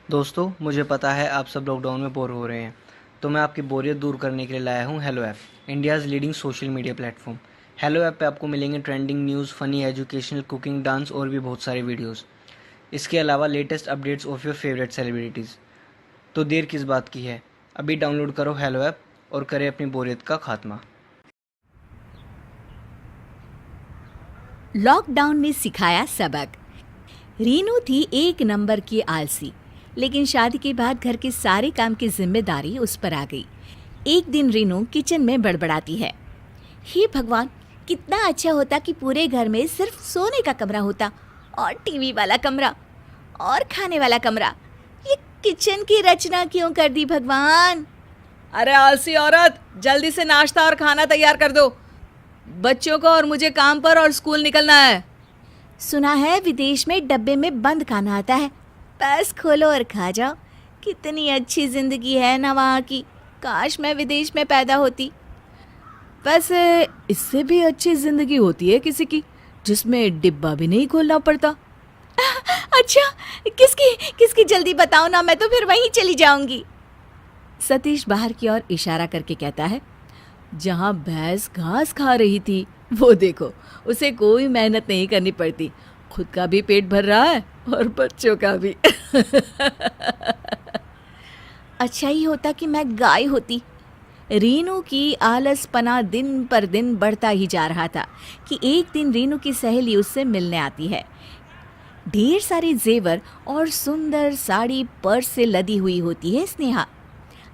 दोस्तों, मुझे पता है आप सब लॉकडाउन में बोर हो रहे हैं, तो मैं आपकी बोरियत दूर करने के लिए लाया हूँ hello app, India's leading social media platform. Hello app पे आपको मिलेंगे trending news, funny, educational, cooking, dance और भी बहुत सारे वीडियोस। इसके अलावा latest updates of your favourite celebrities. तो देर किस बात की है, अभी डाउनलोड करो हेलो ऐप और करें अपनी बोरियत का खात्मा। लॉकडाउन ने सिखाया सबक। रीनू थी एक नंबर की आलसी, लेकिन शादी के बाद घर के सारे काम की जिम्मेदारी उस पर आ गई। एक दिन रीनू किचन में बड़बड़ाती है, हे भगवान, कितना अच्छा होता कि पूरे घर में सिर्फ सोने का कमरा होता और टीवी वाला कमरा और खाने वाला कमरा। ये किचन की रचना क्यों कर दी भगवान? अरे आलसी औरत, जल्दी से नाश्ता और खाना तैयार कर दो। बच्चों को और मुझे काम पर और स्कूल निकलना है। सुना है विदेश में डब्बे में बंद खाना आता है, बस खोलो और खा जाओ। कितनी अच्छी जिंदगी है ना वहाँ की, काश मैं विदेश में पैदा होती। वैसे इससे भी अच्छी जिंदगी होती है किसी की, जिसमें डिब्बा भी नहीं खोलना पड़ता। अच्छा, किसकी किसकी जल्दी बताओ ना, मैं तो फिर वहीं चली जाऊंगी। सतीश बाहर की ओर इशारा करके कहता है, जहाँ भैंस घास खा रही थी वो देखो, उसे कोई मेहनत नहीं करनी पड़ती, खुद का भी पेट भर रहा है और बच्चों का भी। अच्छा ही होता कि मैं गाय होती। रीनू की आलसपना दिन पर दिन बढ़ता ही जा रहा था कि एक दिन रीनू की सहेली उससे मिलने आती है। ढेर सारे जेवर और सुंदर साड़ी पर्स से लदी हुई होती है स्नेहा।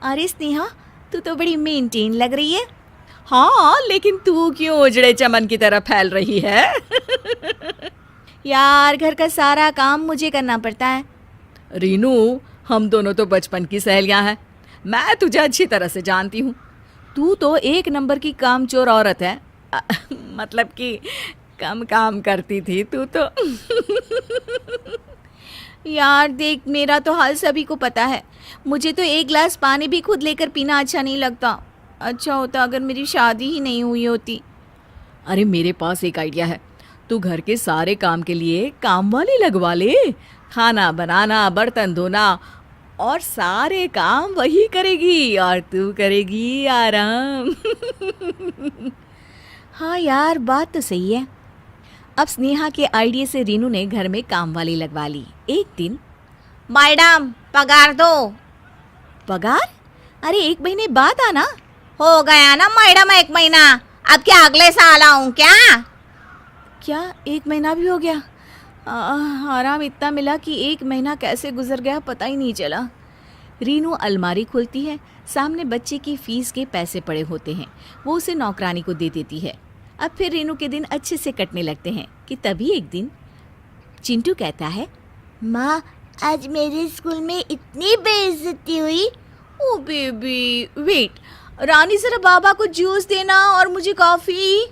अरे स्नेहा, तू तो बड़ी मेंटेन लग रही है। हाँ, लेकिन तू क्यों उजड़े चमन की तरह फैल रही है? यार, घर का सारा काम मुझे करना पड़ता है। रीनू, हम दोनों तो बचपन की सहेलियां हैं, मैं तुझे अच्छी तरह से जानती हूँ। तू तो एक नंबर की कामचोर औरत है। मतलब कि कम काम करती थी तू तो। यार देख, मेरा तो हाल सभी को पता है। मुझे तो एक गिलास पानी भी खुद लेकर पीना अच्छा नहीं लगता। अच्छा होता अगर मेरी शादी ही नहीं हुई होती। अरे मेरे पास एक आइडिया है, तू घर के सारे काम के लिए काम वाली लगवा ले। खाना बनाना, बर्तन धोना और सारे काम वही करेगी और तू करेगी आराम। हाँ यार, बात तो सही है। अब स्नेहा के आइडिया से रीनू ने घर में काम वाली लगवा ली। एक दिन, मैडम पगार दो। पगार? अरे 1 महीने बाद आना। हो गया ना मैडम 1 महीना, अब क्या अगले साल आऊं क्या? क्या 1 महीना भी हो गया? आराम इतना मिला कि 1 महीना कैसे गुजर गया पता ही नहीं चला। रीनू अलमारी खोलती है, सामने बच्चे की फीस के पैसे पड़े होते हैं, वो उसे नौकरानी को दे देती है। अब फिर रीनू के दिन अच्छे से कटने लगते हैं कि तभी एक दिन चिंटू कहता है, माँ, आज मेरे स्कूल में इतनी बेइज्जती हुई। ओ बेबी वेट, रानी जरा बाबा को जूस देना और मुझे कॉफी।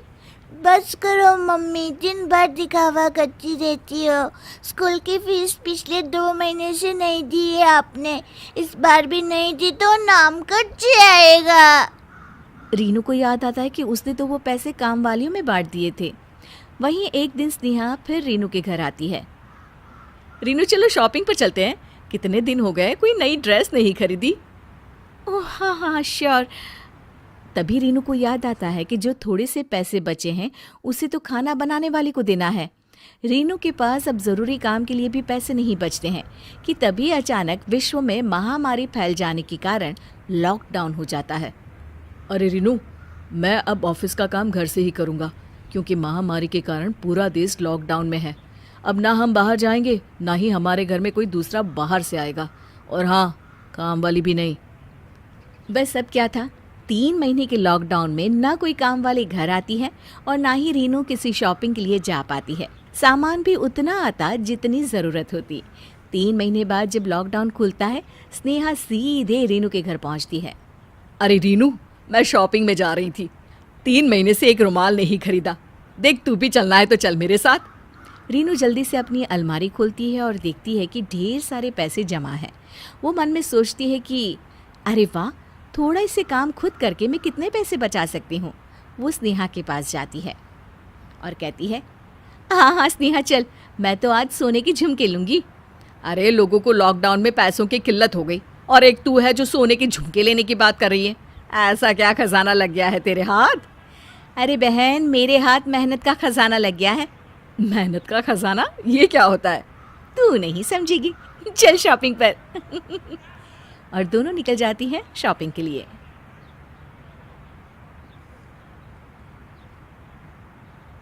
बस करो मम्मी, दिन भर दिखावा करती रहती हो। स्कूल की फीस पिछले 2 महीने से नहीं दी है आपने, इस बार भी नहीं दी तो नाम कट जाएगा। रीनू को याद आता है कि उसने तो वो पैसे काम वालियों में बांट दिए थे। वहीं एक दिन स्नेहा फिर रीनू के घर आती है। रीनू, चलो शॉपिंग पर चलते हैं, कितने दिन हो गए कोई नई ड्रेस नहीं खरीदी। ओह हाँ हाँ श्योर। तभी रीनू को याद आता है कि जो थोड़े से पैसे बचे हैं उसे तो खाना बनाने वाले को देना है। रीनू के पास अब ज़रूरी काम के लिए भी पैसे नहीं बचते हैं कि तभी अचानक विश्व में महामारी फैल जाने के कारण लॉकडाउन हो जाता है। अरे रीनू, मैं अब ऑफिस का काम घर से ही करूँगा, क्योंकि महामारी के कारण पूरा देश लॉकडाउन में है। अब ना हम बाहर जाएंगे, ना ही हमारे घर में कोई दूसरा बाहर से आएगा, और हाँ, काम वाली भी नहीं। बस अब क्या था, 3 महीने के लॉकडाउन में ना कोई काम वाली घर आती है और ना ही रीनू किसी शॉपिंग के लिए जा पाती है। सामान भी उतना आता जितनी ज़रूरत होती। 3 महीने बाद जब लॉकडाउन खुलता है, स्नेहा सीधे रीनू के घर पहुंचती है। अरे रीनू, मैं शॉपिंग में जा रही थी, 3 महीने से एक रुमाल नहीं खरीदा। देख, तू भी चलना है तो चल मेरे साथ। रीनू जल्दी से अपनी अलमारी खोलती है और देखती है कि ढेर सारे पैसे जमा हैं। वो मन में सोचती है कि अरे वाह, थोड़ा से काम खुद करके मैं कितने पैसे बचा सकती हूँ। वो स्नेहा के पास जाती है और कहती है, हाँ हाँ स्नेहा चल, मैं तो आज सोने की झुमके लूँगी। अरे लोगों को लॉकडाउन में पैसों की किल्लत हो गई और एक तू है जो सोने के झुमके लेने की बात कर रही है। ऐसा क्या खजाना लग गया है तेरे हाथ? अरे बहन, मेरे हाथ मेहनत का खजाना लग गया है। मेहनत का खजाना? ये क्या होता है? तू नहीं समझेगी, चल शॉपिंग पर। और दोनों निकल जाती हैं शॉपिंग के लिए।